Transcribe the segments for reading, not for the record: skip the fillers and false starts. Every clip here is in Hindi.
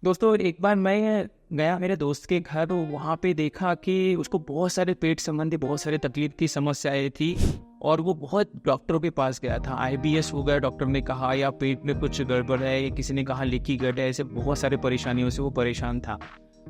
दोस्तों एक बार मैं गया मेरे दोस्त के घर, वहाँ पे देखा कि उसको बहुत सारे पेट संबंधी बहुत सारे तकलीफ की समस्याएं थी और वो बहुत डॉक्टरों के पास गया था। आईबीएस हो गया डॉक्टर ने कहा, या पेट में कुछ गड़बड़ है, या किसी ने कहा लीकी गट है। ऐसे बहुत सारे परेशानियों से वो परेशान था।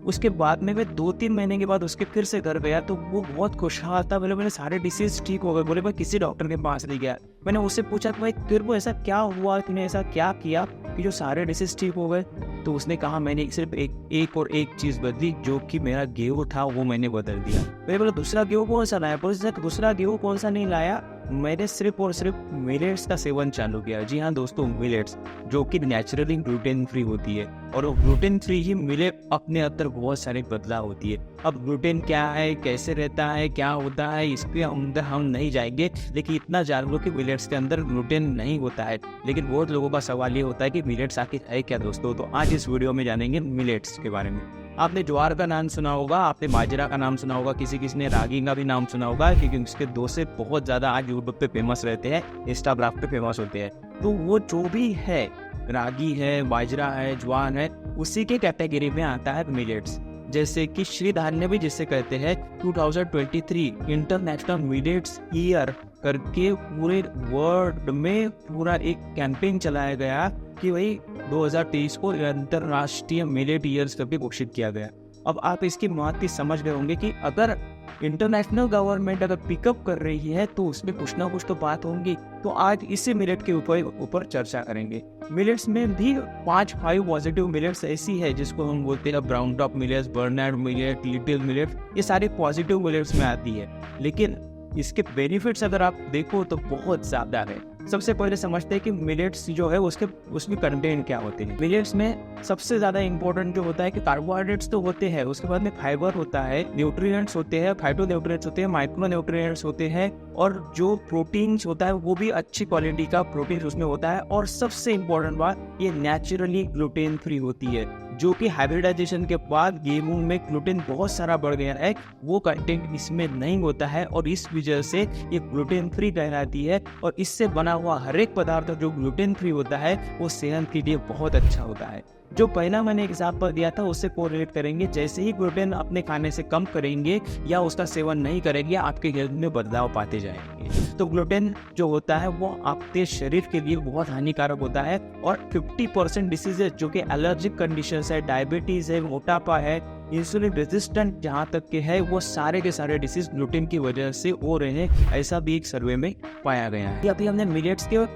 उसके बाद में मैं 2-3 महीने के बाद उसके फिर से घर गया तो वो बहुत खुशहाल था। मेरे सारे डिसीज ठीक हो गए। बोले भाई किसी डॉक्टर के पास नहीं गया। मैंने उससे पूछा कि भाई तेरे को ऐसा क्या हुआ, तूने ऐसा क्या किया कि जो सारे डिसीज ठीक हो गए। तो उसने कहा मैंने सिर्फ एक चीज़ बदली, जो कि मेरा गेहूँ था वो मैंने बदल दिया। मैंने बोला दूसरा गेहूँ कौन सा लाया? बोले दूसरा गेहूँ कौन सा नहीं लाया, मैंने सिर्फ और सिर्फ मिलेट्स का सेवन चालू किया। जी हाँ दोस्तों, मिलेट्स जो कि नेचुरली ग्लूटेन फ्री होती है, और वो ग्लूटेन फ्री ही मिलेट अपने अंदर बहुत सारे बदलाव होती है। अब ग्लूटेन क्या है, कैसे रहता है, क्या होता है, इसके अंदर हम नहीं जाएंगे, लेकिन इतना जान लो कि मिलेट्स के अंदर ग्लूटेन नहीं होता है। लेकिन बहुत लोगों का सवाल ये होता है कि मिलेट्स आखिर है क्या दोस्तों। तो आज इस वीडियो में जानेंगे मिलेट्स के बारे में। आपने ज्वार का नाम सुना होगा, आपने बाजरा का नाम सुना होगा, किसी ने रागी का भी नाम सुना होगा, क्योंकि उसके दो से बहुत ज़्यादा आज यूट्यूब पे फेमस रहते हैं, इंस्टाग्राम पे फेमस होते हैं। तो वो जो भी है, रागी है, बाजरा है, ज्वार है, उसी के कैटेगरी में आता है मिलेट्स। जैसे कि श्री धान्य भी जिसे कहते हैं, 2023 इंटरनेशनल मिलेट्स ईयर करके पूरे वर्ल्ड में पूरा एक कैंपेन चलाया गया कि भाई 2023 को अंतरराष्ट्रीय मिलेट ईयर्स करके घोषित किया गया। अब आप इसकी महत्व समझ गए होंगे कि अगर इंटरनेशनल गवर्नमेंट अगर पिकअप कर रही है तो उसमें कुछ ना कुछ तो बात होंगी। तो आज इसी मिलेट के ऊपर चर्चा करेंगे। मिलेट्स में भी 5 पॉजिटिव मिलेट्स ऐसी है जिसको हम बोलते हैं brown top millets, Bernard millet, little millet, ये सारे पॉजिटिव मिलेट्स में आती है। लेकिन इसके बेनिफिट्स अगर आप देखो तो बहुत ज़्यादा है। सबसे पहले समझते हैं कि मिलेट्स जो है उसमें कंटेंट क्या होते हैं। मिलेट्स में सबसे ज़्यादा इंपॉर्टेंट जो होता है कि कार्बोहाइड्रेट्स तो होते हैं, उसके बाद में फाइबर होता है, न्यूट्रिएंट्स होते हैं, फाइटोन्यूट्रिएंट्स होते हैं, माइक्रो न्यूट्रिएंट्स होते हैं, और जो प्रोटीन्स होता है वो भी अच्छी क्वालिटी का प्रोटीन उसमें होता है। और सबसे इम्पोर्टेंट बात, ये नेचुरली ग्लूटेन फ्री होती है, जो कि हाइब्रिडाइजेशन के बाद गेहूं में ग्लूटेन बहुत सारा बढ़ गया है, वो कंटेंट इसमें नहीं होता है, और इस वजह से ये ग्लूटेन फ्री कहलाती है। और इससे बना हुआ हर एक पदार्थ जो ग्लूटेन फ्री होता है वो सेहत के लिए बहुत अच्छा होता है। जो पहला मैंने एग्जाम्पल दिया था उससे कोरिलेट करेंगे। जैसे ही ग्लूटेन अपने खाने से कम करेंगे या उसका सेवन नहीं करेंगे, आपके हेल्थ में बदलाव पाते जाएंगे। तो ग्लूटेन जो होता है वो आपके शरीर के लिए बहुत हानिकारक होता है, और 50% डिसीजेज जो कि एलर्जिक कंडीशंस है, डायबिटीज है, मोटापा है, इंसुलिन रेजिस्टेंट जहाँ तक के है, वो सारे के सारे डिसीज ग्लूटेन की वजह से हो रहे हैं, ऐसा भी एक सर्वे में पाया गया है। अभी हमने मिलेट्स के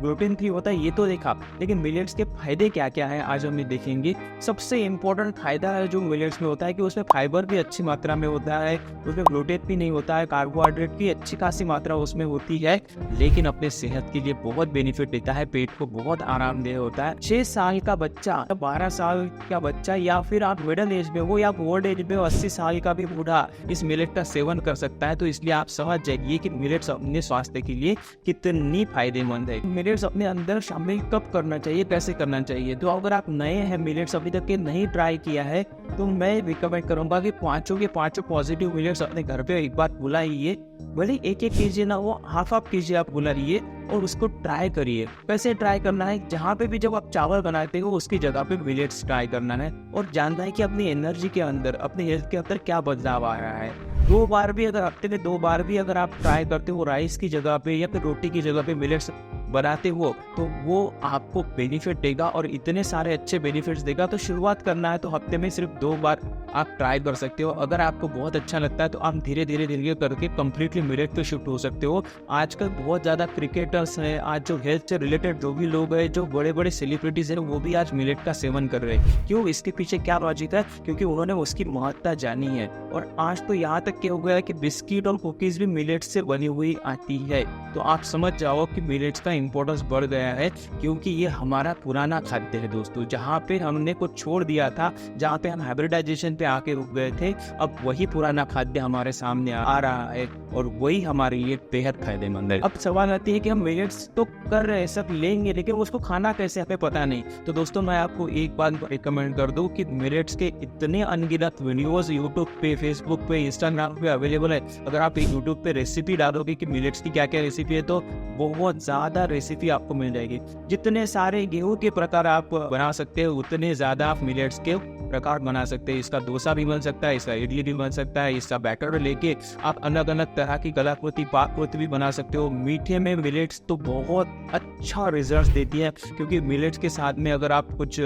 ग्लूटेन फ्री होता है ये तो देखा, लेकिन मिलेट्स के फायदे क्या क्या है आज हम देखेंगे। सबसे इम्पोर्टेंट फायदा है जो मिलेट्स में होता है कि उसमें फाइबर भी अच्छी मात्रा में होता है, उसमें ग्लूटेन भी नहीं होता है, कार्बोहाइड्रेट की अच्छी खासी मात्रा उसमें होती है, लेकिन अपने सेहत के लिए बहुत बेनिफिट देता है, पेट को बहुत आरामदेह होता है। 6 साल का बच्चा, 12 साल का बच्चा, या फिर आप मिडिल एज में हो या ओल्ड एज में हो, 80 साल का भी बूढ़ा इस मिलेट का सेवन कर सकता है। तो इसलिए आप समझ जाइए कि मिलेट्स अपने स्वास्थ्य के लिए कितनी फायदेमंद है। मिलेट्स अपने अंदर शामिल कब करना चाहिए, कैसे करना चाहिए। तो अगर आप नए हैं, मिलेट्स अभी तक के नहीं ट्राई किया है, तो मैं रिकमेंड करूंगा कि पांचों के पांचों पॉजिटिव मिलेट्स अपने घर पे एक बार बुलाइए। भले एक कीजिए ना, वो हाफ कीजिए, आप बुलाइए और उसको ट्राई करिए। कैसे ट्राई करना है, जहाँ पे भी जब आप चावल बनाते हो उसकी जगह पे मिलेट्स ट्राई करना है, और जानना है कि अपनी एनर्जी के अंदर, अपने हेल्थ के अंदर क्या बदलाव आ रहा है। 2 बार भी अगर हफ्ते में 2 बार भी अगर आप ट्राई करते हो राइस की जगह पे या फिर रोटी की जगह पे मिलेट्स बनाते हो, तो वो आपको बेनिफिट देगा, और इतने सारे अच्छे बेनिफिट्स देगा। तो शुरुआत करना है तो हफ्ते में सिर्फ 2 बार आप ट्राई कर सकते हो। अगर आपको बहुत अच्छा लगता है तो आप धीरे धीरे करके कम्प्लीटली मिलेट पे शिफ्ट हो सकते हो। आजकल बहुत ज़्यादा क्रिकेटर्स हैं, आज जो हेल्थ से रिलेटेड जो भी लोग हैं, जो बड़े बड़े सेलिब्रिटीज़ हैं, वो भी आज मिलेट का सेवन कर रहे हैं। क्यों? इसके पीछे क्या लॉजिक है? क्योंकि उन्होंने उसकी महत्ता जानी है। और आज तो यहाँ तक क्या हो गया है कि बिस्किट और कुकीज़ भी मिलेट से बनी हुई आती है। तो आप समझ जाओ कि मिलेट्स का इंपॉर्टेंस बढ़ गया है, क्योंकि ये हमारा पुराना खाद्य है दोस्तों। जहाँ पे हमने कुछ छोड़ दिया था, जहाँ पे हम हाइब्रिडाइजेशन पे आके रुक गए थे, अब वही पुराना खाद्य हमारे सामने आ रहा है, और वही हमारे लिए बेहद फायदेमंद है। अब सवाल आती है कि हम मिलेट्स तो कर रहे हैं, सब लेंगे, लेकिन उसको खाना कैसे हमें पता नहीं। तो दोस्तों मैं आपको एक बात रिकमेंड कर दूं कि मिलेट्स के इतने अनगिनत वीडियोस यूट्यूब पे, फेसबुक पे, इंस्टाग्राम पे अवेलेबल है। अगर आप यूट्यूब पे रेसिपी डालोगे कि मिलेट्स की क्या क्या रेसिपी है, तो बहुत ज़्यादा रेसिपी आपको मिल जाएगी। जितने सारे गेहूं के प्रकार आप बना सकते हो उतने ज़्यादा आप मिलेट्स के प्रकार बना सकते हैं। इसका डोसा भी बन सकता है, इसका इडली भी बन सकता है, इसका बैटर लेके आप अलग अलग तरह की कलाकृति पाककृति भी बना सकते हो। मीठे में मिलेट्स तो बहुत अच्छा रिजल्ट देती है, क्योंकि मिलेट्स के साथ में अगर आप कुछ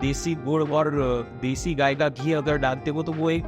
देसी गुड़ और देसी गाय का घी अगर डालते हो तो वो एक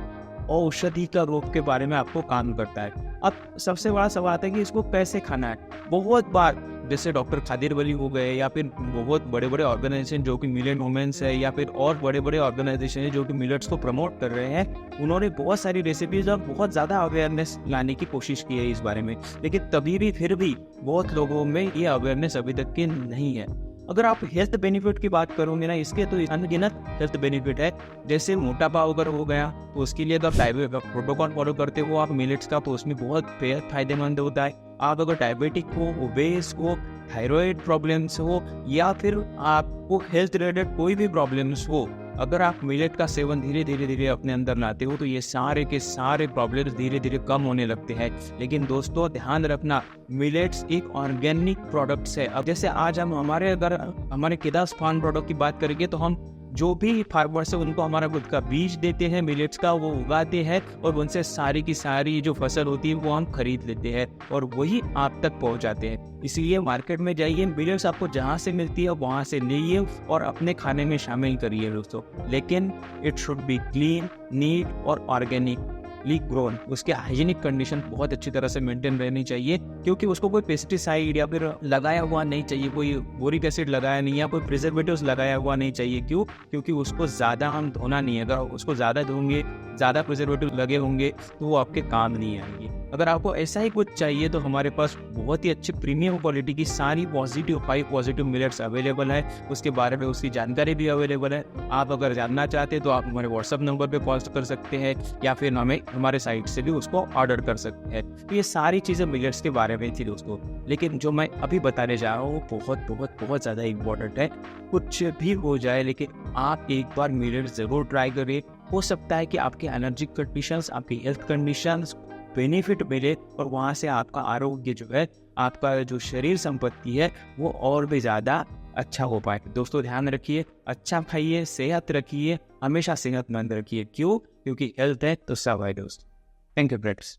औषधि का रोग के बारे में आपको काम करता है। अब सबसे बड़ा सवाल आता है कि इसको कैसे खाना है। बहुत बार जैसे डॉक्टर खादिर वली हो गए या फिर बहुत बड़े बड़े ऑर्गेनाइजेशन जो कि मिलेट वुमेन्स है या फिर और बड़े बड़े ऑर्गेनाइजेशन है जो कि मिलेट्स को प्रमोट कर रहे हैं, उन्होंने बहुत सारी रेसिपीज और बहुत ज़्यादा अवेयरनेस लाने की कोशिश की है इस बारे में, लेकिन तभी भी फिर भी बहुत लोगों में ये अवेयरनेस अभी तक की नहीं है। अगर आप हेल्थ बेनिफिट की बात करोगे ना, इसके तो अनगिनत हेल्थ बेनिफिट है। जैसे मोटापा अगर हो गया तो उसके लिए अगर डायबिट प्रोटोकॉल फॉलो करते हो आप मिलेट्स का, तो उसमें बहुत फायदेमंद होता है। आप अगर डायबिटिक हो, ओबेस हो, थायराइड प्रॉब्लम्स हो या फिर आपको हेल्थ रिलेटेड कोई भी प्रॉब्लम्स हो, अगर आप मिलेट का सेवन धीरे धीरे अपने अंदर लाते हो तो ये सारे के सारे प्रॉब्लम्स धीरे धीरे कम होने लगते हैं। लेकिन दोस्तों ध्यान रखना, मिलेट्स एक ऑर्गेनिक प्रोडक्ट्स है। अब जैसे आज हम हमारे केदास फार्म प्रोडक्ट की बात करेंगे तो हम जो भी फार्मर्स है उनको हमारा खुद का बीज देते हैं मिलेट्स का, वो उगाते हैं और उनसे सारी की सारी जो फसल होती है वो हम खरीद लेते हैं और वही आप तक पहुंचाते हैं। इसीलिए मार्केट में जाइए, मिलेट्स आपको जहां से मिलती है वहां से लीजिए और अपने खाने में शामिल करिए दोस्तों। लेकिन it should be clean, neat और ऑर्गेनिक ग्रोन। उसके हाइजीनिक कंडीशन बहुत अच्छी तरह से मेंटेन रहनी चाहिए, क्योंकि उसको कोई पेस्टिसाइड या फिर लगाया हुआ नहीं चाहिए, कोई बोरिक एसिड लगाया नहीं या कोई प्रिजर्वेटिव्स लगाया हुआ नहीं चाहिए। क्यों? क्योंकि उसको ज़्यादा हम धोना नहीं है। अगर उसको ज़्यादा धोंगे, ज़्यादा प्रिजर्वेटिव लगे होंगे तो वो आपके काम नहीं आएंगे। अगर आपको ऐसा ही कुछ चाहिए तो हमारे पास बहुत ही अच्छी प्रीमियम क्वालिटी की सारी हाई पॉजिटिव मिलेट्स अवेलेबल है। उसके बारे में उसकी जानकारी भी अवेलेबल है। आप अगर जानना चाहते हैं तो आप हमारे व्हाट्सअप नंबर पे कॉल कर सकते हैं या फिर हमें हमारे साइट से भी उसको ऑर्डर कर सकते हैं। तो ये सारी चीज़ें मिलेट्स के बारे में थी दोस्तों, लेकिन जो मैं अभी बताने जा रहा हूँ वो बहुत बहुत बहुत ज़्यादा इम्पोर्टेंट है। कुछ भी हो जाए लेकिन आप एक बार मिलेट्स ज़रूर ट्राई करिए। हो सकता है कि आपके एनर्जी कंडीशंस, आपकी हेल्थ कंडीशंस बेनिफिट मिले और वहाँ से आपका आरोग्य जो है, आपका जो शरीर संपत्ति है वो और भी ज़्यादा अच्छा हो पाए। दोस्तों ध्यान रखिए, अच्छा खाइए, सेहत रखिए, हमेशा सेहतमंद रखिए। क्यों? क्योंकि हेल्थ है तो सब है दोस्त। Thank you friends.